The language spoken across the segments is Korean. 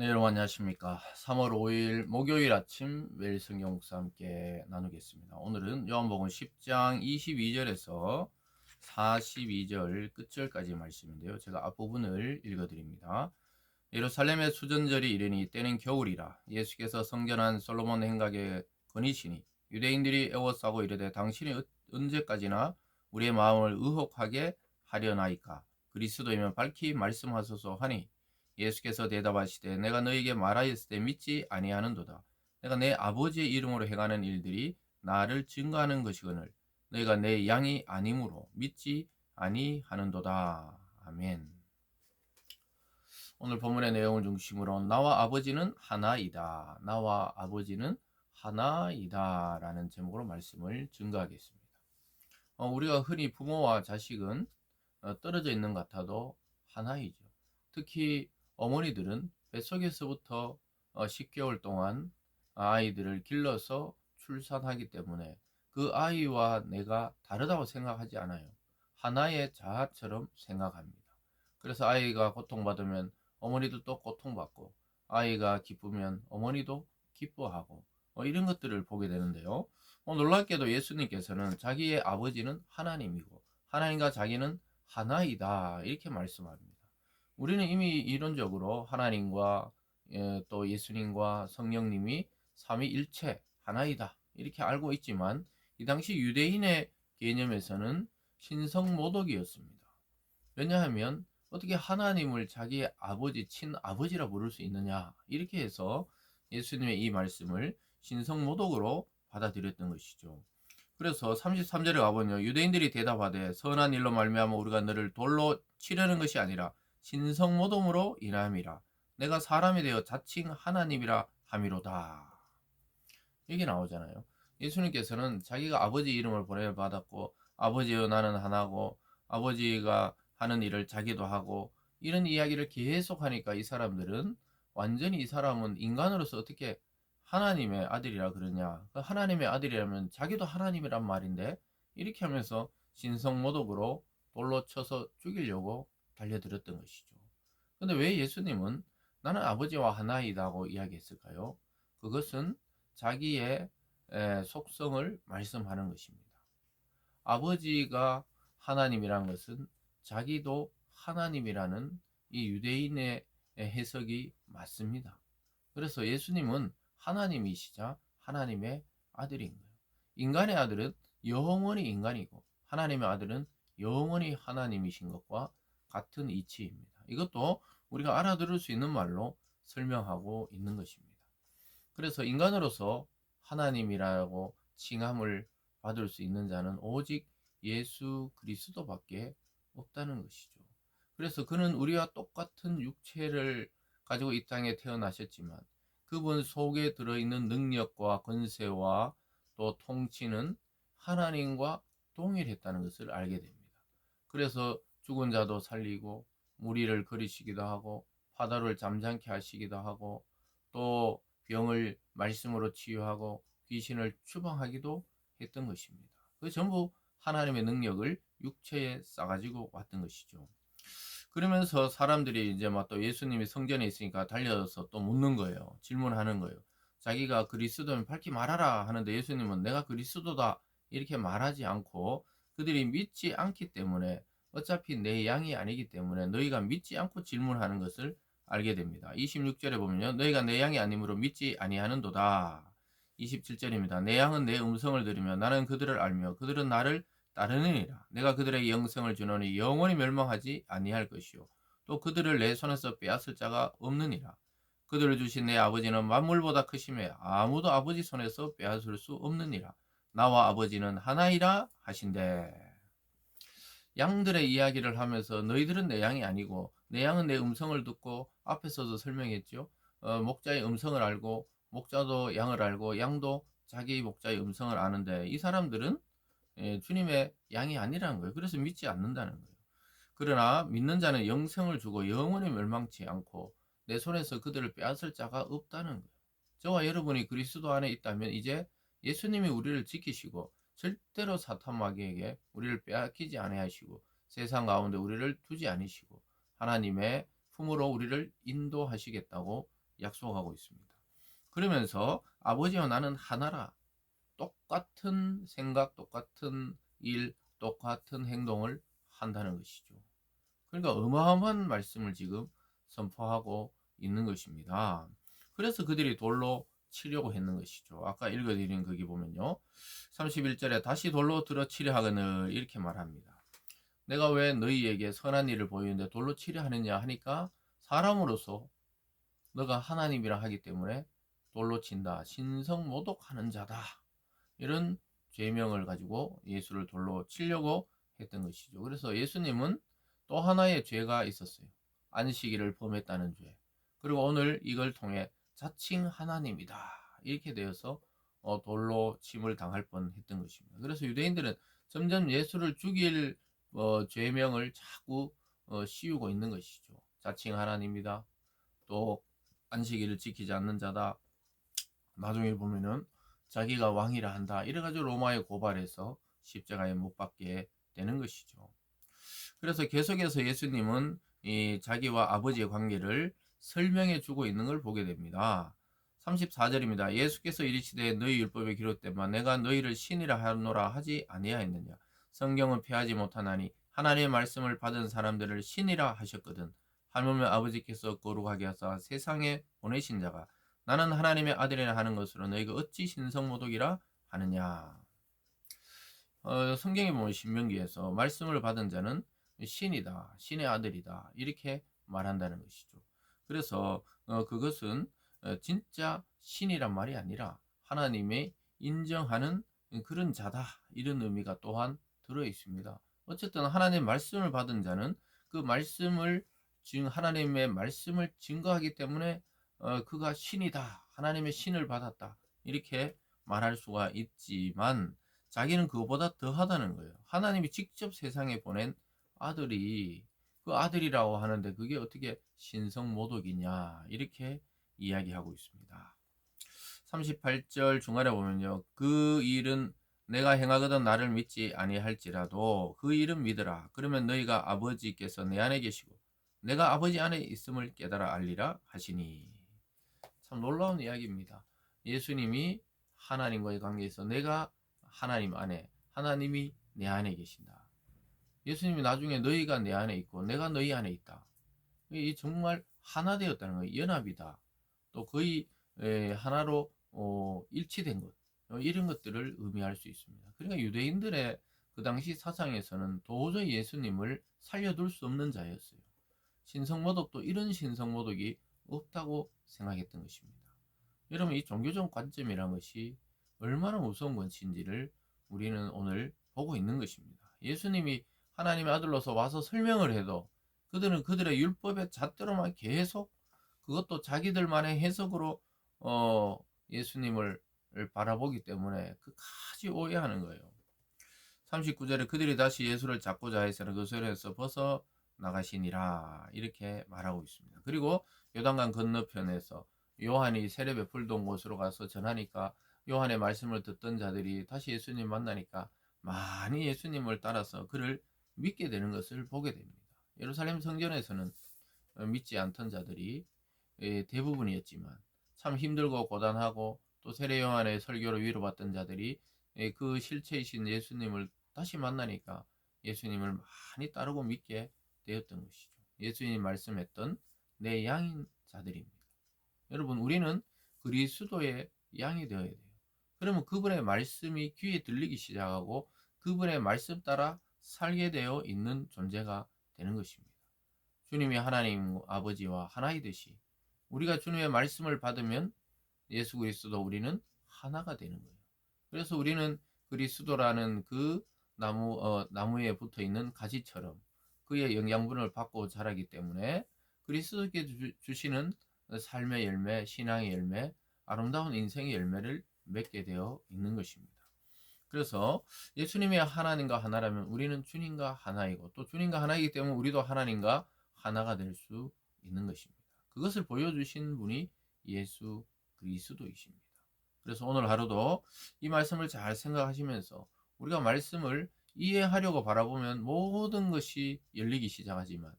네, 여러분 안녕하십니까. 3월 5일 목요일 아침 매일 성경 목사 함께 나누겠습니다. 오늘은 요한복음 10장 22절에서 42절 끝절까지 말씀인데요. 제가 앞부분을 읽어드립니다. 예루살렘의 수전절이 이르니 때는 겨울이라. 예수께서 성전한 솔로몬 행각에 건의시니 유대인들이 애워싸고 이르되 당신이 언제까지나 우리의 마음을 의혹하게 하려나이까. 그리스도이면 밝히 말씀하소서 하니 예수께서 대답하시되 내가 너에게 말하였을 때 믿지 아니하는도다. 내가 내 아버지의 이름으로 행하는 일들이 나를 증거하는 것이거늘 너희가 내 양이 아니므로 믿지 아니하는도다. 아멘. 오늘 본문의 내용을 중심으로 나와 아버지는 하나이다. 나와 아버지는 하나이다 라는 제목으로 말씀을 증거하겠습니다. 우리가 흔히 부모와 자식은 떨어져 있는 것 같아도 하나이죠. 특히 어머니들은 뱃속에서부터 10개월 동안 아이들을 길러서 출산하기 때문에 그 아이와 내가 다르다고 생각하지 않아요. 하나의 자아처럼 생각합니다. 그래서 아이가 고통받으면 어머니도 또 고통받고, 아이가 기쁘면 어머니도 기뻐하고, 이런 것들을 보게 되는데요. 놀랍게도 예수님께서는 자기의 아버지는 하나님이고 하나님과 자기는 하나이다 이렇게 말씀합니다. 우리는 이미 이론적으로 하나님과 또 예수님과 성령님이 삼위일체 하나이다 이렇게 알고 있지만, 이 당시 유대인의 개념에서는 신성모독이었습니다. 왜냐하면 어떻게 하나님을 자기의 아버지, 친아버지라 부를 수 있느냐 이렇게 해서 예수님의 이 말씀을 신성모독으로 받아들였던 것이죠. 그래서 33절에 가보면 유대인들이 대답하되 선한 일로 말미암아 우리가 너를 돌로 치려는 것이 아니라 신성모독으로 인함이라. 내가 사람이 되어 자칭 하나님이라 함이로다. 이게 나오잖아요. 예수님께서는 자기가 아버지 이름을 보내받았고 아버지여 나는 하나고 아버지가 하는 일을 자기도 하고 이런 이야기를 계속 하니까 이 사람들은 완전히 이 사람은 인간으로서 어떻게 하나님의 아들이라 그러냐. 하나님의 아들이라면 자기도 하나님이란 말인데 이렇게 하면서 신성모독으로 돌로 쳐서 죽이려고 달려들었던 것이죠. 근데 왜 예수님은 나는 아버지와 하나이다고 이야기했을까요? 그것은 자기의 속성을 말씀하는 것입니다. 아버지가 하나님이란 것은 자기도 하나님이라는 이 유대인의 해석이 맞습니다. 그래서 예수님은 하나님이시자 하나님의 아들인 거예요. 인간의 아들은 영원히 인간이고 하나님의 아들은 영원히 하나님이신 것과 같은 이치입니다. 이것도 우리가 알아들을 수 있는 말로 설명하고 있는 것입니다. 그래서 인간으로서 하나님이라고 칭함을 받을 수 있는 자는 오직 예수 그리스도밖에 없다는 것이죠. 그래서 그는 우리와 똑같은 육체를 가지고 이 땅에 태어나셨지만 그분 속에 들어있는 능력과 권세와 또 통치는 하나님과 동일했다는 것을 알게 됩니다. 그래서 죽은 자도 살리고 무리를 그리시기도 하고 바다를 잠잠케 하시기도 하고 또 병을 말씀으로 치유하고 귀신을 추방하기도 했던 것입니다. 그 전부 하나님의 능력을 육체에 싸가지고 왔던 것이죠. 그러면서 사람들이 이제 막 또 예수님이 성전에 있으니까 달려서 또 묻는 거예요. 질문하는 거예요. 자기가 그리스도면 밝히 말하라 하는데 예수님은 내가 그리스도다 이렇게 말하지 않고 그들이 믿지 않기 때문에 어차피 내 양이 아니기 때문에 너희가 믿지 않고 질문하는 것을 알게 됩니다. 26절에 보면요. 너희가 내 양이 아니므로 믿지 아니하는도다. 27절입니다. 내 양은 내 음성을 들으며 나는 그들을 알며 그들은 나를 따르느니라. 내가 그들에게 영생을 주노니 영원히 멸망하지 아니할 것이요 또 그들을 내 손에서 빼앗을 자가 없느니라. 그들을 주신 내 아버지는 만물보다 크심에 아무도 아버지 손에서 빼앗을 수 없느니라. 나와 아버지는 하나이라 하신대. 양들의 이야기를 하면서 너희들은 내 양이 아니고 내 양은 내 음성을 듣고 앞에서도 설명했죠. 목자의 음성을 알고 목자도 양을 알고 양도 자기 목자의 음성을 아는데 이 사람들은 주님의 양이 아니라는 거예요. 그래서 믿지 않는다는 거예요. 그러나 믿는 자는 영생을 주고 영원히 멸망치 않고 내 손에서 그들을 빼앗을 자가 없다는 거예요. 저와 여러분이 그리스도 안에 있다면 이제 예수님이 우리를 지키시고 절대로 사탄 마귀에게 우리를 빼앗기지 아니하시고 세상 가운데 우리를 두지 않으시고 하나님의 품으로 우리를 인도하시겠다고 약속하고 있습니다. 그러면서 아버지와 나는 하나라. 똑같은 생각, 똑같은 일, 똑같은 행동을 한다는 것이죠. 그러니까 어마어마한 말씀을 지금 선포하고 있는 것입니다. 그래서 그들이 돌로 치려고 했는 것이죠. 아까 읽어드린 거기 보면요. 31절에 다시 돌로 들어 치려 하거늘 이렇게 말합니다. 내가 왜 너희에게 선한 일을 보이는데 돌로 치려 하느냐 하니까 사람으로서 너가 하나님이라 하기 때문에 돌로 친다. 신성모독하는 자다. 이런 죄명을 가지고 예수를 돌로 치려고 했던 것이죠. 그래서 예수님은 또 하나의 죄가 있었어요. 안식일을 범했다는 죄. 그리고 오늘 이걸 통해 자칭 하나님이다. 이렇게 되어서 돌로 침을 당할 뻔했던 것입니다. 그래서 유대인들은 점점 예수를 죽일 죄명을 자꾸 씌우고 있는 것이죠. 자칭 하나님이다. 또 안식일을 지키지 않는 자다. 나중에 보면은 자기가 왕이라 한다. 이래가지고 로마에 고발해서 십자가에 못 박게 되는 것이죠. 그래서 계속해서 예수님은 이 자기와 아버지의 관계를 설명해 주고 있는 걸 보게 됩니다. 34절입니다. 예수께서 이르시되 너희 율법에 기록된 바 내가 너희를 신이라 하노라 하지 아니하였느냐. 성경은 피하지 못하나니 하나님의 말씀을 받은 사람들을 신이라 하셨거든. 하물며 아버지께서 거룩하게 하사 세상에 보내신 자가 나는 하나님의 아들이라 하는 것으로 너희가 어찌 신성모독이라 하느냐. 성경에 보면 신명기에서 말씀을 받은 자는 신이다, 신의 아들이다 이렇게 말한다는 것이죠. 그래서 그것은 진짜 신이란 말이 아니라 하나님의 인정하는 그런 자다 이런 의미가 또한 들어 있습니다. 어쨌든 하나님의 말씀을 받은 자는 그 말씀을 하나님의 말씀을 증거하기 때문에 그가 신이다, 하나님의 신을 받았다 이렇게 말할 수가 있지만 자기는 그거보다 더하다는 거예요. 하나님이 직접 세상에 보낸 아들이 그 아들이라고 하는데 그게 어떻게 신성모독이냐 이렇게 이야기하고 있습니다. 38절 중간에 보면요. 그 일은 내가 행하거든 나를 믿지 아니할지라도 그 일은 믿으라. 그러면 너희가 아버지께서 내 안에 계시고 내가 아버지 안에 있음을 깨달아 알리라 하시니. 참 놀라운 이야기입니다. 예수님이 하나님과의 관계에서 내가 하나님 안에, 하나님이 내 안에 계신다. 예수님이 나중에 너희가 내 안에 있고 내가 너희 안에 있다. 이 정말 하나 되었다는 거예요. 연합이다. 또 거의 하나로 일치된 것. 이런 것들을 의미할 수 있습니다. 그러니까 유대인들의 그 당시 사상에서는 도저히 예수님을 살려둘 수 없는 자였어요. 신성모독도 이런 신성모독이 없다고 생각했던 것입니다. 여러분 이 종교적 관점이란 것이 얼마나 무서운 것인지를 우리는 오늘 보고 있는 것입니다. 예수님이 하나님의 아들로서 와서 설명을 해도 그들은 그들의 율법의 잣대로만 계속 그것도 자기들만의 해석으로 예수님을 바라보기 때문에 끝까지 오해하는 거예요. 39절에 그들이 다시 예수를 잡고자 해서는 그 소리에서 벗어 나가시니라 이렇게 말하고 있습니다. 그리고 요단강 건너편에서 요한이 세례 베풀던 곳으로 가서 전하니까 요한의 말씀을 듣던 자들이 다시 예수님 만나니까 많이 예수님을 따라서 그를 믿게 되는 것을 보게 됩니다. 예루살렘 성전에서는 믿지 않던 자들이 대부분이었지만 참 힘들고 고단하고 또 세례 요한의 설교로 위로받던 자들이 그 실체이신 예수님을 다시 만나니까 예수님을 많이 따르고 믿게 되었던 것이죠. 예수님이 말씀했던 내 양인 자들입니다. 여러분 우리는 그리스도의 양이 되어야 돼요. 그러면 그분의 말씀이 귀에 들리기 시작하고 그분의 말씀 따라 살게 되어 있는 존재가 되는 것입니다. 주님이 하나님 아버지와 하나이듯이 우리가 주님의 말씀을 받으면 예수 그리스도 우리는 하나가 되는 거예요. 그래서 우리는 그리스도라는 그 나무에 붙어 있는 가지처럼 그의 영양분을 받고 자라기 때문에 그리스도께 주시는 삶의 열매, 신앙의 열매, 아름다운 인생의 열매를 맺게 되어 있는 것입니다. 그래서 예수님이 하나님과 하나라면 우리는 주님과 하나이고 또 주님과 하나이기 때문에 우리도 하나님과 하나가 될 수 있는 것입니다. 그것을 보여주신 분이 예수 그리스도이십니다. 그래서 오늘 하루도 이 말씀을 잘 생각하시면서 우리가 말씀을 이해하려고 바라보면 모든 것이 열리기 시작하지만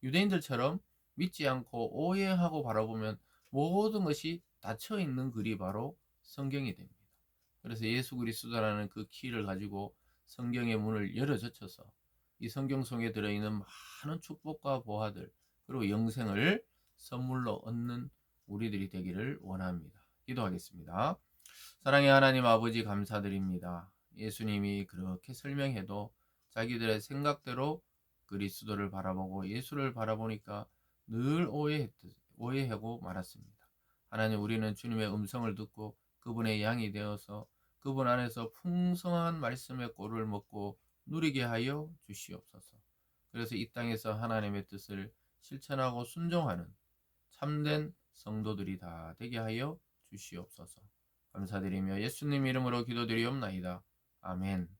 유대인들처럼 믿지 않고 오해하고 바라보면 모든 것이 닫혀 있는 글이 바로 성경이 됩니다. 그래서 예수 그리스도라는 그 키를 가지고 성경의 문을 열어 젖혀서 이 성경 속에 들어있는 많은 축복과 보화들 그리고 영생을 선물로 얻는 우리들이 되기를 원합니다. 기도하겠습니다. 사랑의 하나님 아버지 감사드립니다. 예수님이 그렇게 설명해도 자기들의 생각대로 그리스도를 바라보고 예수를 바라보니까 늘 오해하고 말았습니다. 하나님, 우리는 주님의 음성을 듣고 그분의 양이 되어서 그분 안에서 풍성한 말씀의 꼴을 먹고 누리게 하여 주시옵소서. 그래서 이 땅에서 하나님의 뜻을 실천하고 순종하는 참된 성도들이 다 되게 하여 주시옵소서. 감사드리며 예수님 이름으로 기도드리옵나이다. 아멘.